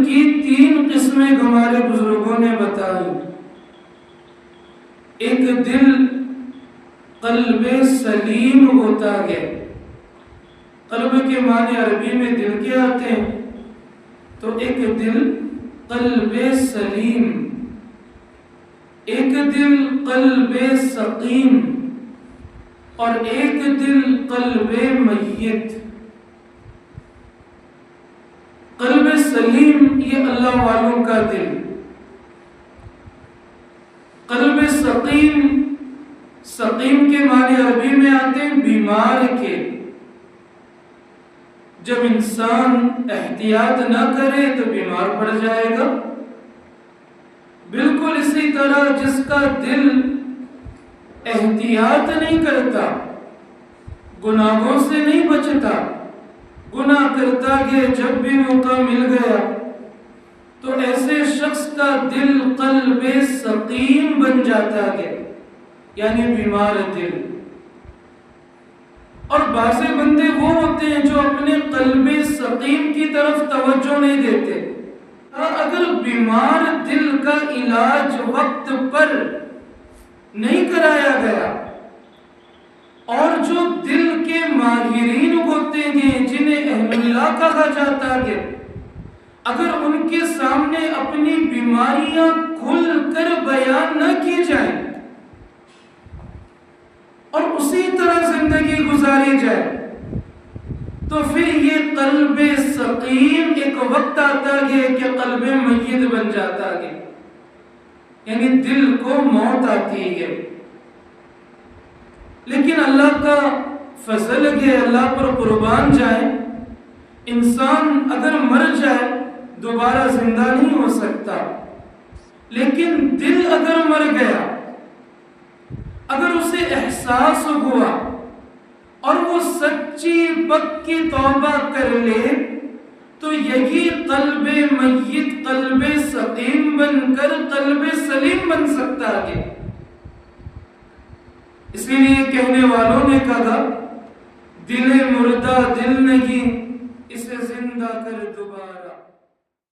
کی 3 قسمیں ہمارے بزرگوں نے بتائی۔ ایک دل قلب سلیم ہوتا ہے۔ قلب کے معنی عربی میں دل کے آتے ہیں، تو ایک دل قلب سلیم، ایک دل قلب سقیم، اور ایک دل قلب میت۔ قلب سلیم یہ اللہ والوں کا دل، قلب سقیم، سقیم کے معنی عربی میں آتے ہیں بیمار کے۔ جب انسان احتیاط نہ کرے تو بیمار پڑ جائے گا۔ بالکل اسی طرح جس کا دل احتیاط نہیں کرتا، گناہوں سے نہیں بچتا، گناہ کرتا ہے جب بھی موقع مل گیا، تو ایسے شخص کا دل قلب سقیم بن جاتا ہے، یعنی بیمار دل۔ اور بعض بندے وہ ہوتے ہیں جو اپنے قلب سقیم کی طرف توجہ نہیں دیتے۔ اگر بیمار دل کا علاج وقت پر نہیں کرایا گیا، اور جو دل کے ماہرین ہوتے ہیں جنہیں اہل اللہ کہا جاتا ہے، اگر ان کے سامنے اپنی بیماریاں کھل کر بیان نہ کی جائیں اور اسی طرح زندگی گزاری جائے، تو پھر یہ قلب سقیم ایک وقت آتا ہے کہ قلب میت بن جاتا ہے، یعنی دل کو موت آتی ہے۔ لیکن اللہ کا فضل ہے، اللہ پر قربان جائے، انسان اگر مر جائے دوبارہ زندہ نہیں ہو سکتا، لیکن دل اگر مر گیا، اگر اسے احساس ہوا اور وہ سچی پکی توبہ کر لے، تو یہی قلب میت قلب سقیم بن کر قلب سلیم بن سکتا ہے۔ اسی لیے کہنے والوں نے کہا، دل مردہ دل نہیں، اسے زندہ کر دوبارہ۔